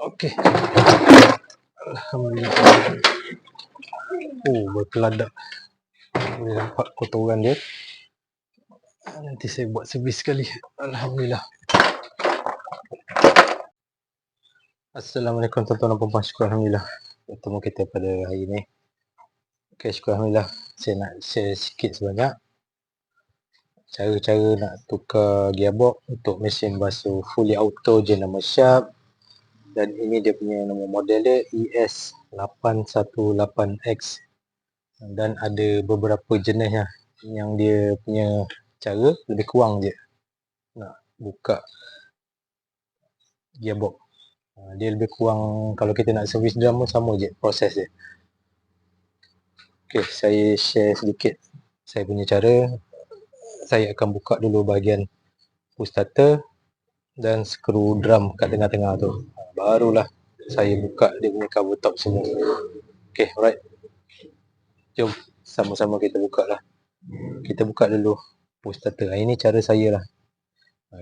Okey. Alhamdulillah. Oh, berkeladak. Boleh nampak kotoran dia. Nanti saya buat servis sekali. Alhamdulillah. Assalamualaikum tuan-tuan dan puan-puan. Syukur Alhamdulillah bertemu kita pada hari ini. Okay, syukur Alhamdulillah. Saya nak share sikit sebanyak cara-cara nak tukar gearbox untuk mesin basuh fully auto jenama Sharp. Dan ini dia punya nombor model dia ES818X. Dan ada beberapa jenisnya yang dia punya cara lebih kurang je nak buka gearbox. Dia lebih kurang, kalau kita nak servis drum pun sama je proses dia. Ok, saya share sedikit saya punya cara. Saya akan buka dulu bahagian push starter dan skru drum kat tengah-tengah tu. Barulah saya buka dia punya cover top semua. Ok, alright. Jom sama-sama kita buka lah. Kita buka dulu push starter. Ini cara saya lah.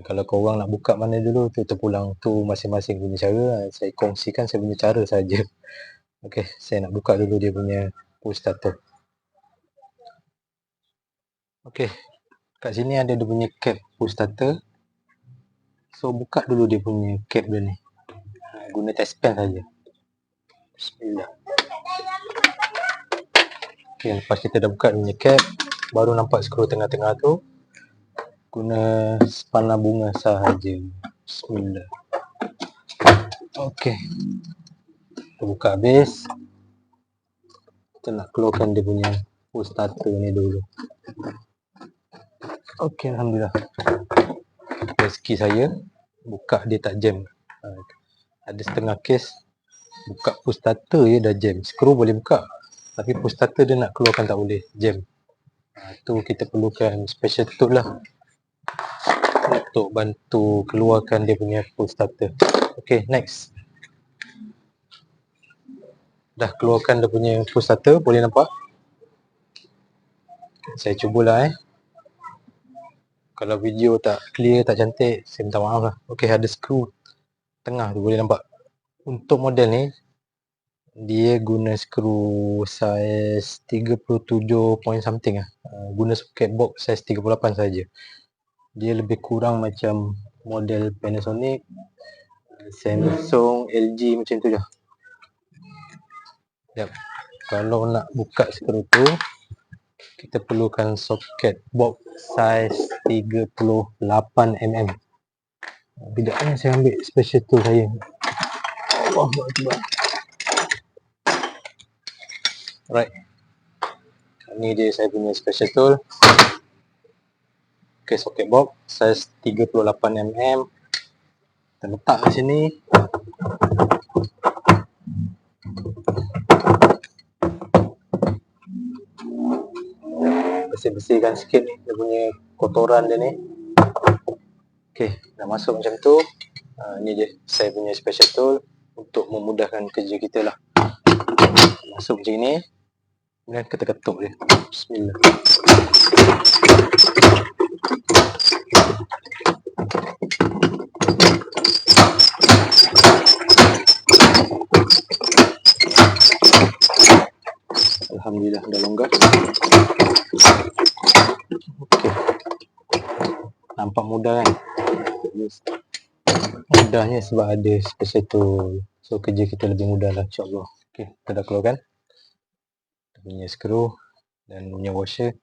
Kalau korang nak buka mana dulu tu terpulang, tu masing-masing punya cara. Saya kongsikan saya punya cara saja. Ok, saya nak buka dulu dia punya push starter. Ok, kat sini ada dia punya cap push starter. So buka dulu dia punya cap dia ni. Guna test pen saja. Bismillah. Ok, lepas kita dah buka dia punya cap, baru nampak skru tengah-tengah tu. Guna spana bunga sahaja. Bismillah. Ok, kita buka habis. Kita nak keluarkan dia punya push starter ni dulu. Ok, Alhamdulillah. Rezeki saya buka dia tak jam. Ada setengah kes buka push starter je dah jam. Skru boleh buka, tapi push starter dia nak keluarkan tak boleh, jam. Tu kita perlukan special tool lah untuk bantu keluarkan dia punya push starter. Ok, next. Dah keluarkan dia punya push starter, boleh nampak? Saya cubalah Kalau video tak clear, tak cantik, saya minta maaf lah. Ok, ada skru tengah tu, boleh nampak? Untuk model ni, dia guna skru saiz 37 point something lah. Guna socket box saiz 38 saja. Dia lebih kurang macam model Panasonic, Samsung, LG macam tu je. Yep. Kalau nak buka skru tu, kita perlukan socket box saiz 38mm. Bidaknya saya ambil special tool saya. Allahuakbar. Right. Ni dia saya punya special tool. Ok, socket box saiz 38mm. Kita letak di sini. Bersih-bersihkan sikit ni dia punya kotoran dia ni. Ok, dah masuk macam tu. Ni dia saya punya special tool untuk memudahkan kerja kita lah. Masuk macam ni, kemudian kita ketuk dia. Bismillah. Alhamdulillah dah longgar. Ok, nampak mudah kan? Mudahnya sebab ada special tool. So kerja kita lebih mudah lah, insyaAllah. Ok, kita dah keluarkan kita punya skru dan punya washer.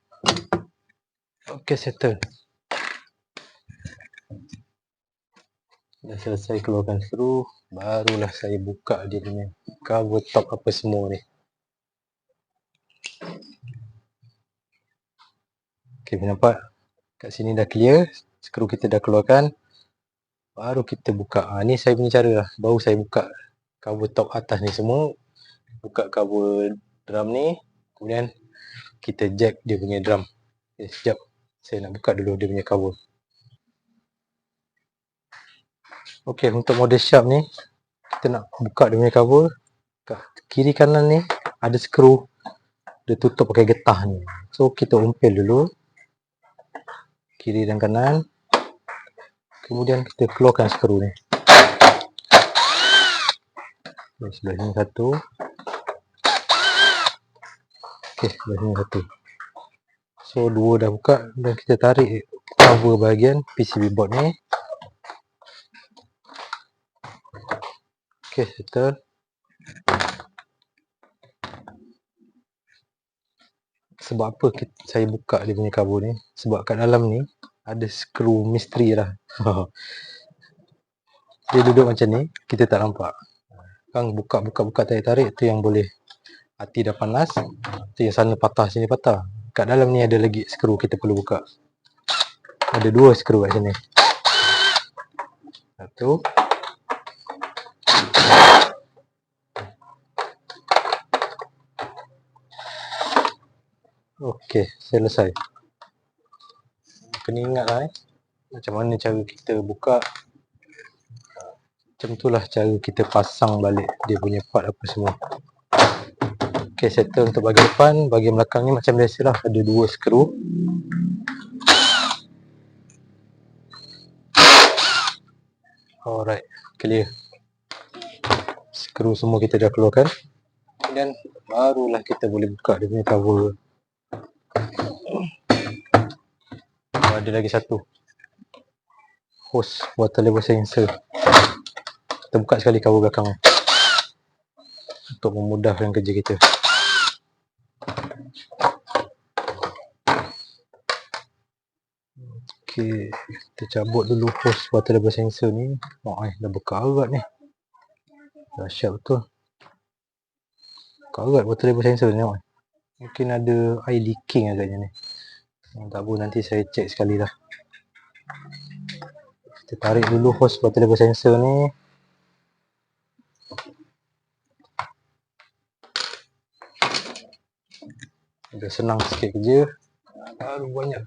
Ok, settle. Dah selesai keluarkan skru, barulah saya buka dia punya cover top apa semua ni. Ok, nampak? Kat sini dah clear, skru kita dah keluarkan. Baru kita buka. Ni saya punya cara lah. Baru saya buka cover top atas ni semua. Buka cover drum ni. Kemudian kita jack dia punya drum. Okay, sekejap. Saya nak buka dulu dia punya cover. Ok, untuk model Sharp ni, kita nak buka dia punya cover. Kat kiri kanan ni ada skru. Dia tutup pakai getah ni. So kita umpil dulu kiri dan kanan. Kemudian kita keluarkan skru ni. Sebelah sini satu. Okey, sebelah sini satu. So 2 dah buka dan kita tarik cover bahagian PCB board ni. Okey, settle. Sebab apa saya buka dia punya cover ni? Sebab kat dalam ni ada skru misteri lah. Dia duduk macam ni, kita tak nampak. Kan buka tarik-tarik tu yang boleh hati dah panas, tu yang sana patah sini patah. Kat dalam ni ada lagi skru kita perlu buka. Ada 2 skru kat sini. Satu. Okey, selesai. Kena ingat lah macam mana cara kita buka. Macam tu lah cara kita pasang balik dia punya part apa semua. Okey, settle untuk bahagian depan. Bahagian belakang ni macam biasalah, ada 2 skru. Alright, clear. Skru semua kita dah keluarkan. Dan barulah kita boleh buka dia punya cover. Ada lagi satu, hose water level sensor. Kita buka sekali cover belakang untuk memudahkan kerja kita. Okey, kita cabut dulu hose water level sensor ni. Dah berkarat ni. Dahsyat betul. Karat water level sensor ni. Mungkin ada air leaking agaknya ni. Tak apa, nanti saya cek sekali lah. Kita tarik dulu hose water level sensor ni. Dah senang sikit kerja. Baru banyak.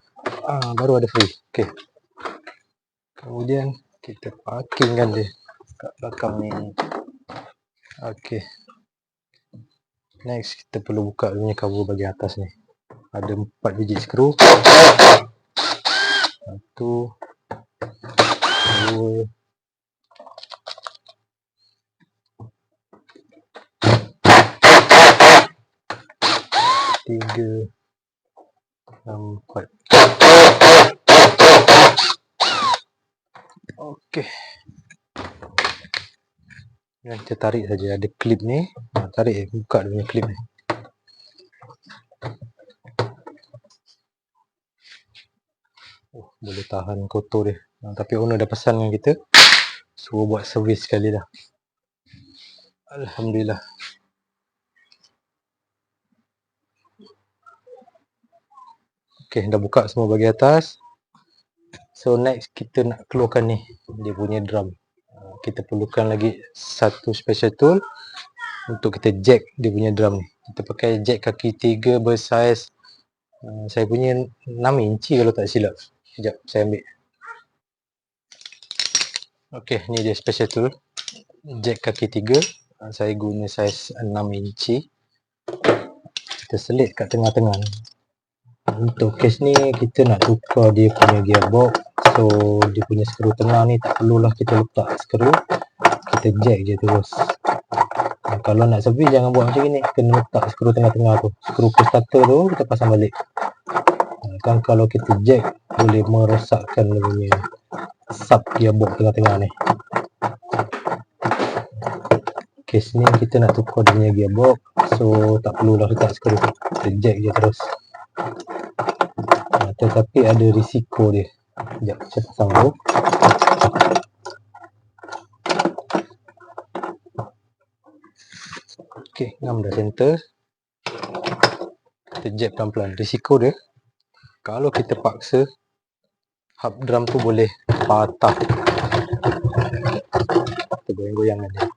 Baru ada free. Okey. Kemudian kita parkingkan dia kat belakang ni. Okey. Next kita perlu buka dia punya cover bahagian atas ni. Ada 4 biji skru. 1, 2, 3, 4. Okey. Dan kita tarik saja, ada klip ni. Tarik, buka dia punya klip ni. Boleh tahan kotor dia. Tapi owner dah pesan dengan kita, suruh buat servis sekali dah. Alhamdulillah. Okey, dah buka semua bahagian atas. So next kita nak keluarkan ni, dia punya drum. Kita perlukan lagi satu special tool untuk kita jack dia punya drum ni. Kita pakai jack kaki 3 bersaiz, saya punya 6 inci kalau tak silap. Sekejap saya ambil. Okey, ni dia special tool, jack kaki 3. Saya guna saiz 6 inci. Kita selit kat tengah-tengah ni. Untuk case ni kita nak tukar dia punya gearbox. So dia punya skru tengah ni tak perlulah kita letak skru, kita jack je terus. Kalau nak servis jangan buat macam ni, kena letak skru tengah-tengah tu. Skru push starter tu kita pasang balik. Kan kalau kita jack boleh merosakkan dia punya sub gearbox tengah-tengah ni. Case ni kita nak tukar dia punya gearbox, so tak perlulah letak skru, kita jack je terus. Tetapi ada risiko dia. Sekejap, saya pasang dulu. Okey, ngam dah center. Kita jack pelan-pelan. Risiko dia, kalau kita paksa, hub drum tu boleh patah. Kita goyang-goyangkan dia.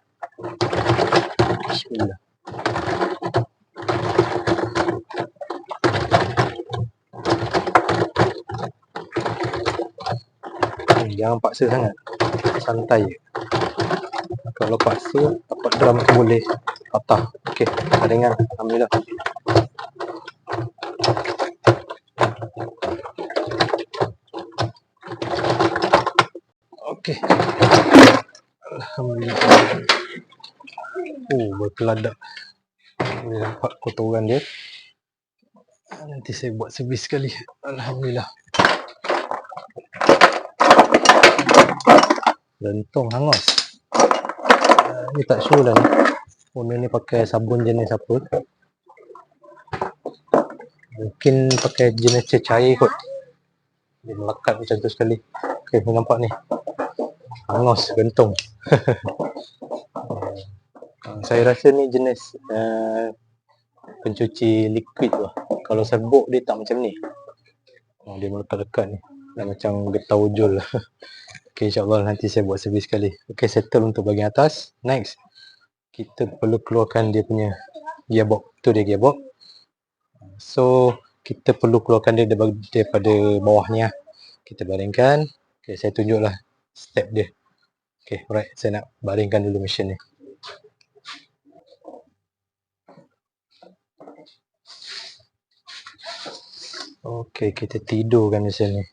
Bismillah. Jangan paksa sangat, santai je. Kalau paksa, dapat drum tu boleh patah. Okey, dah ringan, alhamdulillah. Okey, alhamdulillah. Berkeladak. Boleh nampak kotoran dia. Nanti saya buat servis sekali. Alhamdulillah. Gentong hangus. Ni tak sure lah ni. Owner ni pakai sabun jenis apa. Mungkin pakai jenis cecair kot. Dia melekat macam tu sekali. Okay, nampak ni. Hangus gentong. Saya rasa ni jenis pencuci liquid lah. Kalau serbuk dia tak macam ni. Dia melekat-lekat ni. Dah macam getah ojol lah. Okay, insyaAllah nanti saya buat servis sekali. Okay, settle untuk bahagian atas. Next, kita perlu keluarkan dia punya gearbox. Tu dia gearbox. So, kita perlu keluarkan dia daripada bawah ni lah. Kita baringkan. Okay, saya tunjuklah step dia. Okay, alright. Saya nak baringkan dulu mesin ni. Okay, kita tidurkan mesin ni.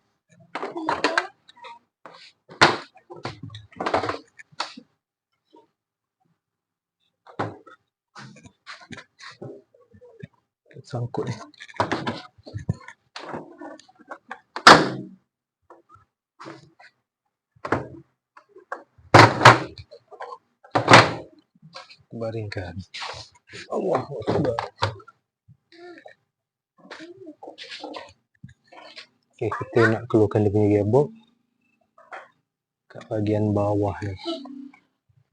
Sangkut ni. Baringkan. Allahu Akbar. Okay, kita nak keluarkan dia punya gearbox kat bahagian bawah ni.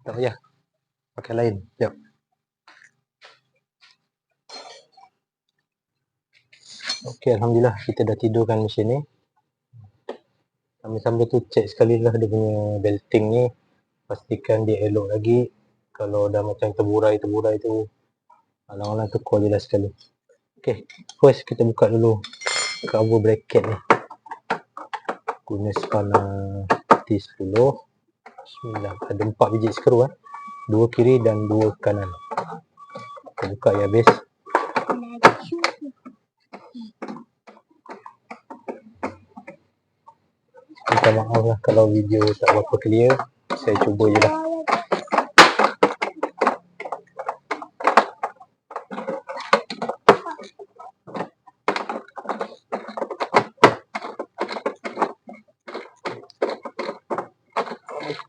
Tak payah. Pakai lain. Sekejap. Okay, Alhamdulillah kita dah tidurkan mesin ni. Sambil-sambil tu check sekali lah dia punya belting ni. Pastikan dia elok lagi. Kalau dah macam terburai tu, alang-alang tukar je lah sekali. Okay, first kita buka dulu cover bracket ni. Guna spanner T10. Bismillah. Ada 4 biji skru 2 kiri dan 2 kanan. Kita buka ya habis. Minta maaf lah kalau video tak berapa clear. Saya cuba je lah.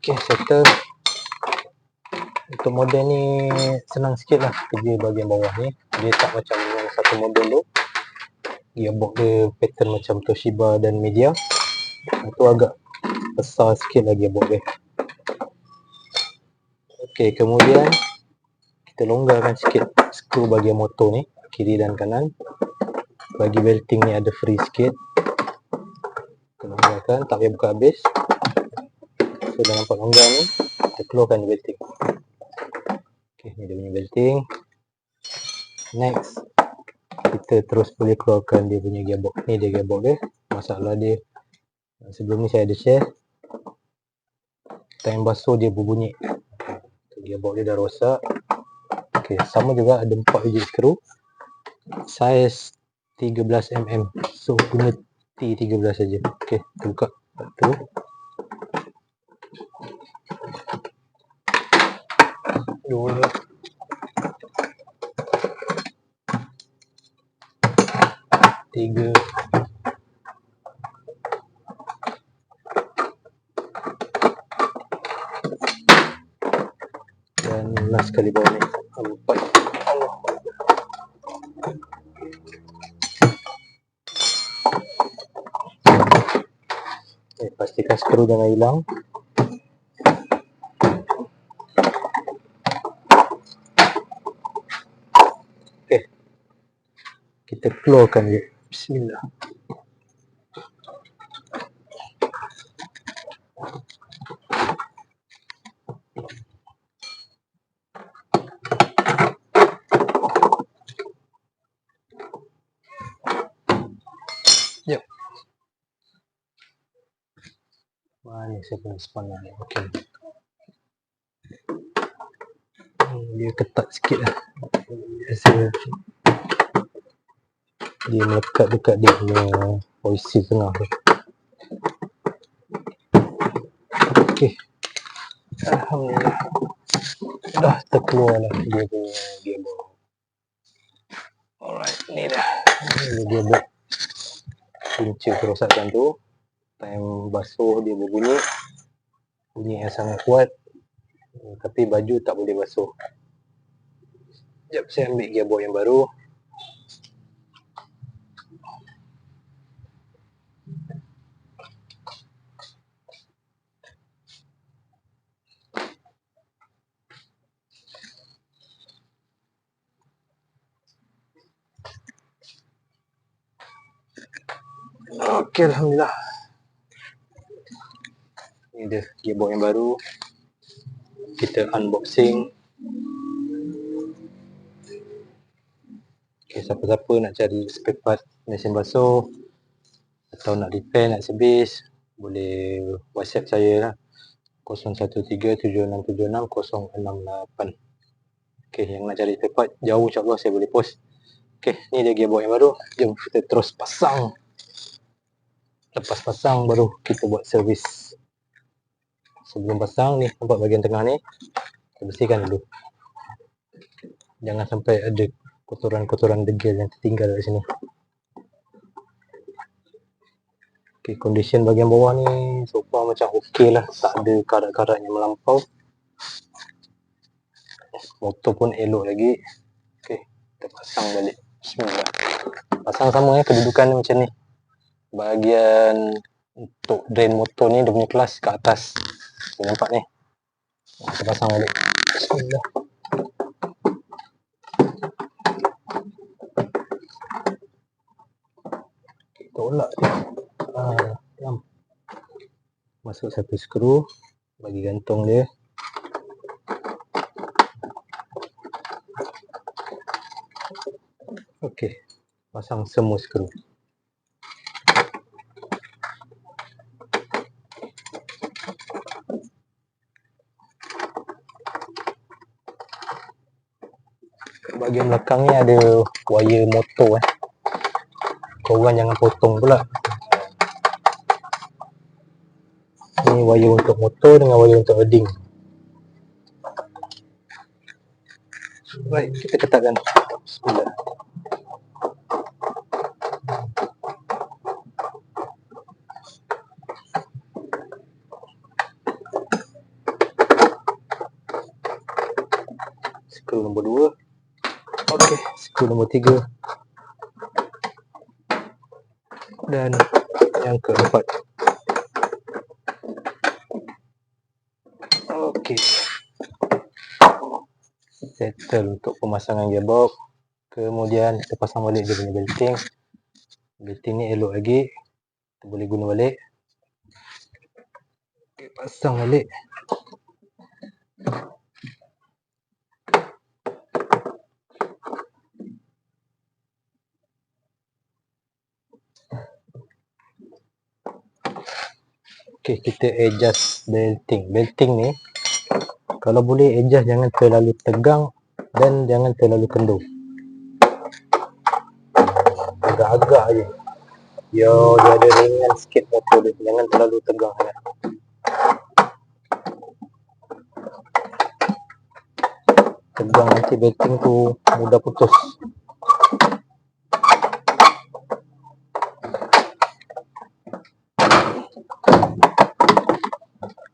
Okay, settle. Untuk model ni senang sikit lah kerja bahagian bawah ni. Dia tak macam yang satu model tu. Gearbox dia pattern macam Toshiba dan Media. Itu agak besar sikit lagi gearbox dia. Okay, kemudian kita longgarkan sikit skru bahagian motor ni, kiri dan kanan. Bagi belting ni ada free sikit. Kita longgarkan, tak payah buka habis. So, dah nampak longgar ni, kita keluarkan belting. Okay, ni dia punya belting. Next, kita terus boleh keluarkan dia punya gearbox. Ni dia gearbox dia. Masalah dia, sebelum ni saya ada share. Time basuh dia berbunyi. Gearbox dia dah rosak. Okay, sama juga ada 4 biji skru. Saiz 13mm. So, guna T13 saja. Okay, kita buka. Satu. Dua. Tiga. Dan last kali bawah ni. 4. Allah. Okay, pastikan skru jangan hilang. Okay, kita keluarkan je. Bismillah. Yep. Mana saya punya spanner ni? Okay. Dia ketat sikit lah. Biasa dia melekat dekat dia punya oil tengah tu. Okay. Alhamdulillah. dah terkeluar lah dia punya gearbox. Alright, ni dah ini gearbox punca kerosakan tu. Time basuh dia berbunyi yang sangat kuat, tapi baju tak boleh basuh. Sekejap saya ambil gearbox yang baru. Okey, alhamdulillah. Ini dia gearbox yang baru. Kita unboxing. Okay, siapa-siapa nak cari spare part mesin basuh atau nak repair, nak servis, boleh WhatsApp saya lah, 0137676068. Okay, yang nak cari spare part jauh, insyaAllah saya boleh post. Okay, ni dia gearbox yang baru. Jom kita terus pasang. Lepas pasang baru kita buat servis. Sebelum pasang ni, nampak bahagian tengah ni, kita bersihkan dulu. Jangan sampai ada kotoran-kotoran degil yang tertinggal kat sini. Okay, condition bahagian bawah ni so far macam okey lah, tak ada karat-karat yang melampau. Motor pun elok lagi. Okay, kita pasang balik. Bismillah. Pasang sama kedudukan ni macam ni. Bahagian untuk drain motor ni, dia punya kelas kat atas. Nampak ni. Kita pasang balik. Bismillah. Kita tolak dia. Masuk satu skru, bagi gantung dia. Okey, pasang semua skru. Bahagian belakang ni ada wire motor. Korang jangan potong pula. Ni wire untuk motor dengan wire untuk herding. Baik, kita ketatkan. Bismillah. Skru nombor 2. Okey, skru nombor 3. Dan yang keempat. Okey. Settle untuk pemasangan gearbox. Kemudian kita pasang balik dia punya belting. Belting ni elok lagi, kita boleh guna balik. Okay, pasang balik. Okay, kita adjust belting. Belting ni kalau boleh adjust jangan terlalu tegang dan jangan terlalu kendur. Agak-agak je. Dia ada ringan sikit motor dia, jangan terlalu tegang sangat. Tegang nanti belting tu mudah putus.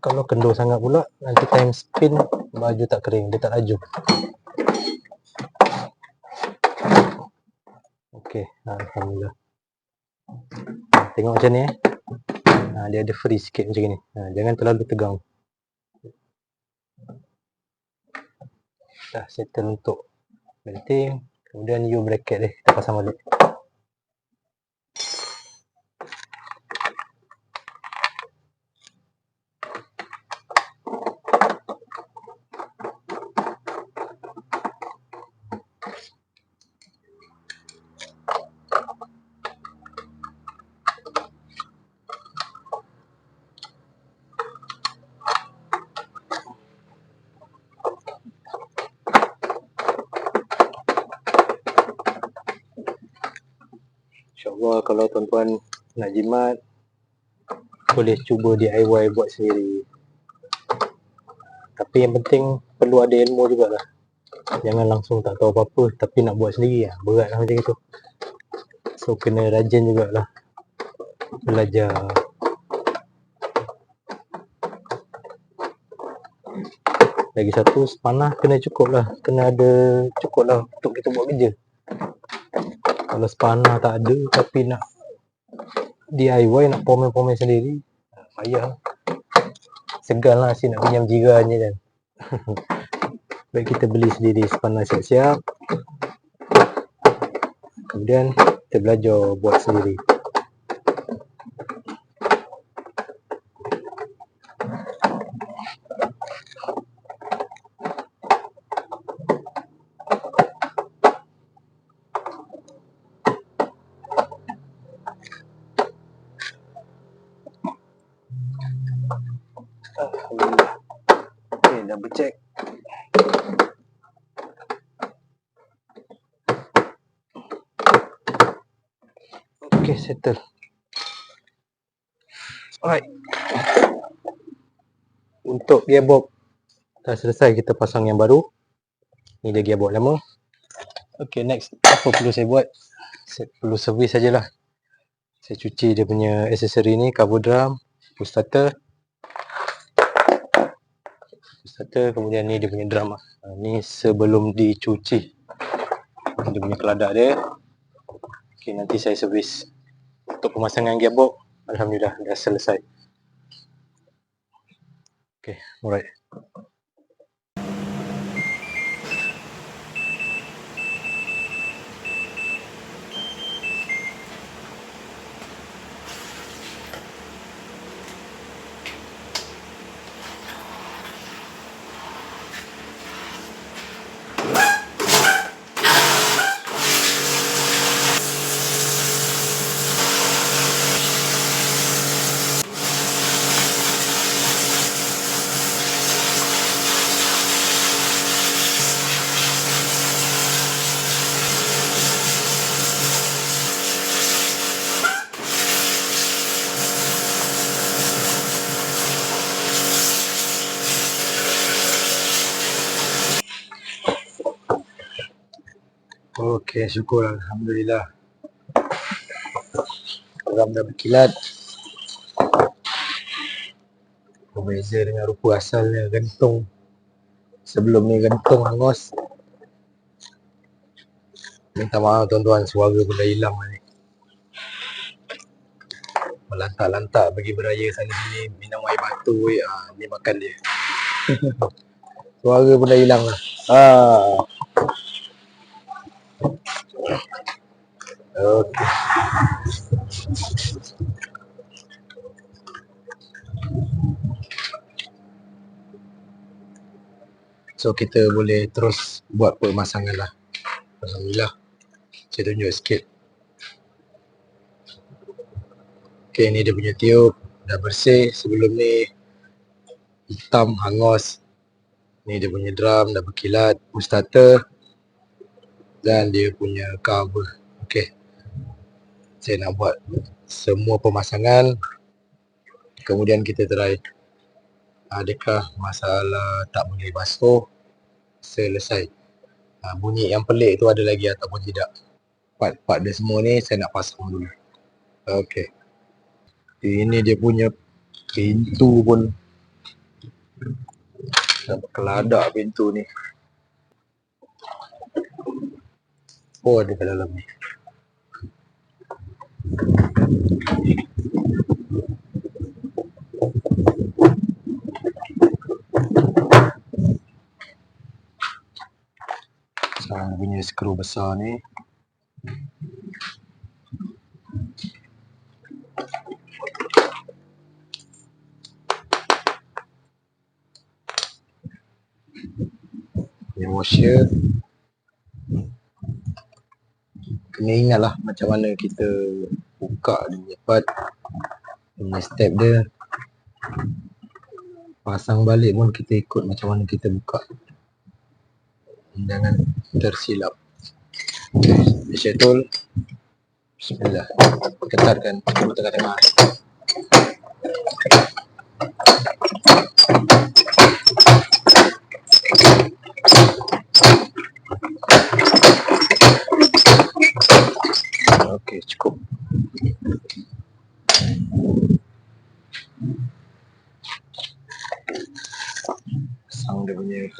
Kalau kendur sangat pula, nanti time spin baju tak kering, dia tak laju. Okey, alhamdulillah. Tengok macam ni dia ada free sikit macam ni. Jangan terlalu tegang. Dah settle untuk belting. Kemudian U bracket dia kita pasang balik. InsyaAllah kalau tuan-tuan nak jimat, boleh cuba DIY buat sendiri. Tapi yang penting perlu ada ilmu jugalah. Jangan langsung tak tahu apa-apa tapi nak buat sendiri lah, berat lah macam itu. So kena rajin jugalah belajar. Lagi satu, sepanah kena cukup lah, kena ada cukup lah untuk kita buat kerja. Kalau sepanah tak ada tapi nak DIY, nak pomel-pomel sendiri, payah. Segan lah asyik nak pinjam jiran je kan. Baik kita beli sendiri sepanah siap-siap, kemudian kita belajar buat sendiri. Alhamdulillah. Okay, double check. Okay, settle. Alright. Untuk gearbox dah selesai, kita pasang yang baru. Ni dia gearbox lama. Okay, next apa perlu saya buat? Saya perlu servis sajalah. Saya cuci dia punya aksesori ni, cover drum, push starter, kemudian ni dia punya drum lah. Ni sebelum dicuci, dia punya keladak dia. Okay, nanti saya servis. Untuk pemasangan gearbox, alhamdulillah dah selesai. Okay, alright. Okey, syukur alhamdulillah. Drum dah berkilat. Berbeza dengan rupa asalnya gantung. Sebelum ni gantung hangus. Minta maaf tuan-tuan, suara pun dah hilang ni. Melantak-lantak pergi beraya sana sini, minum air batu, ni makan dia. Suara pun dah hilang lah. Okey. So kita boleh terus buat pemasangan lah. Alhamdulillah. Saya tunjuk sikit. Okay, ni dia punya tiup. Dah bersih. Sebelum ni hitam, hangus. Ni dia punya drum, dah berkilat. Push starter. Dan dia punya cover. Okay. Saya nak buat semua pemasangan. Kemudian kita try. Adakah masalah tak boleh basuh selesai. Bunyi yang pelik tu ada lagi ataupun tidak. Part-part dia semua ni saya nak pasang dulu. Okay. Ini dia punya pintu pun keladak pintu ni. Oh, ada kat dalam ni. Sekarang punya skru besar ni. Ni washer. Kena ingat lah macam mana kita buka dia punya part, punya step dia. Pasang balik pun kita ikut macam mana kita buka. Jangan tersilap. Pressure tool. Bismillah. Ketatkan skru tengah-tengah.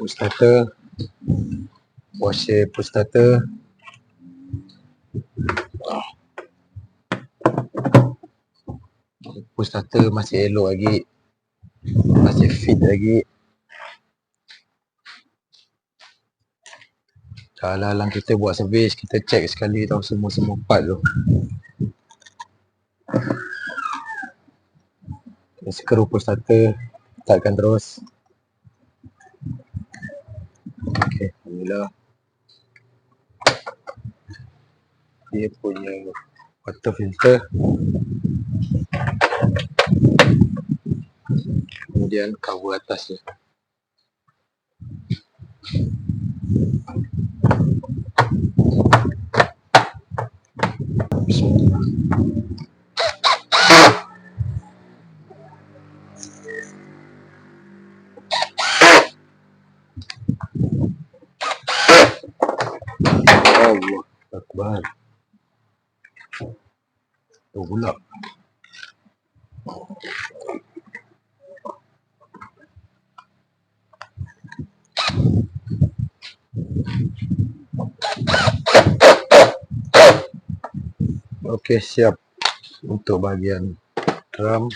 push starter, washer push starter. Push starter masih elok lagi, masih fit lagi. Kalau kita buat servis, kita check sekali tahu semua part tu. Skru push starter, letakkan terus. Okey, alhamdulillah. Dia punya water filter. Kemudian cover atasnya. Bismillah. Allah Akbar. Oh pula. Okey, siap untuk bahagian drum.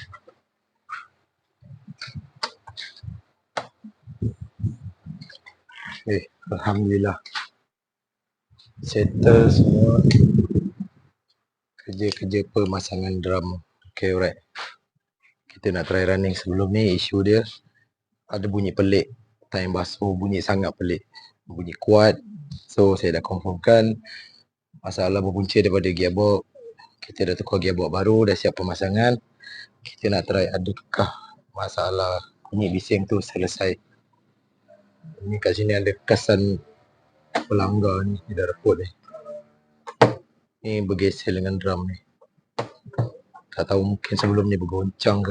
Alhamdulillah settle semua kerja-kerja pemasangan drum. Okay, alright. Kita nak try running. Sebelum ni isu dia ada bunyi pelik, time basuh bunyi sangat pelik, bunyi kuat. So saya dah confirmkan masalah berpunca daripada gearbox. Kita dah tukar gearbox baru, dah siap pemasangan. Kita nak try adakah masalah bunyi bising tu selesai. Ini kat sini ada kesan pelanggar ni, dia dah report ni. Ni bergesel dengan drum ni. Tak tahu mungkin sebelum ni bergoncang ke.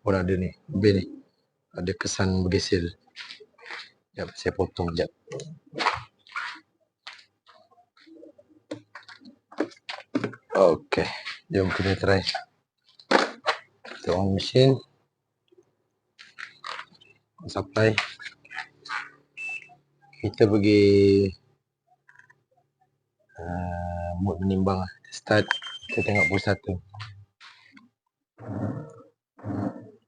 Pun ada ni, lebih ni. Ada kesan bergesel. Sekejap, saya potong sekejap. Okey, jom kita try. Kita on mesin. Supply. Kita pergi mode menimbang. Start, kita tengok push starter.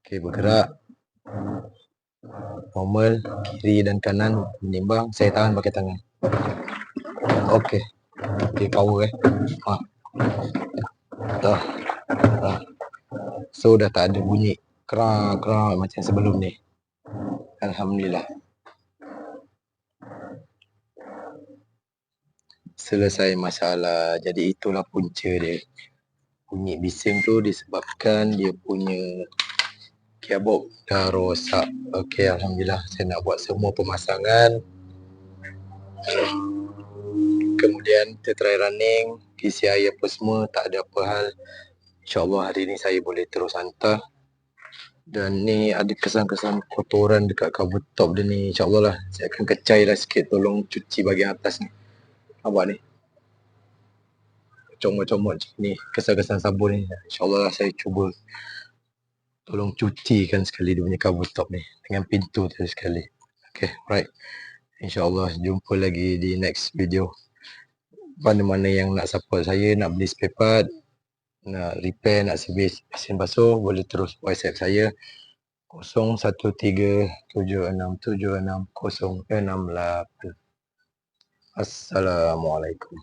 Okey, bergerak. Normal, kiri dan kanan menimbang. Saya tahan pakai tangan. Okey. Okey, power Dah. So dah tak ada bunyi krak macam sebelum ni. Alhamdulillah. Selesai masalah. Jadi itulah punca dia. Bunyi bising tu disebabkan dia punya gearbox dah rosak. Okey, alhamdulillah saya nak buat semua pemasangan. Kemudian kita try running, PCI apa semua, tak ada apa hal. InsyaAllah hari ni saya boleh terus hantar. Dan ni ada kesan-kesan kotoran dekat cover top dia ni. InsyaAllah lah, saya akan kecai lah sikit. Tolong cuci bahagian atas ni. Nampak ni, comot-comot macam ni, kesan-kesan sabun ni. InsyaAllah lah saya cuba tolong cucikan sekali dia punya cover top ni dengan pintu tu sekali. Okay, right. InsyaAllah jumpa lagi di next video. Mana-mana yang nak support saya, nak beli spare part, nak repair, nak servis mesin basuh, boleh terus WhatsApp saya 0137676068. Assalamualaikum.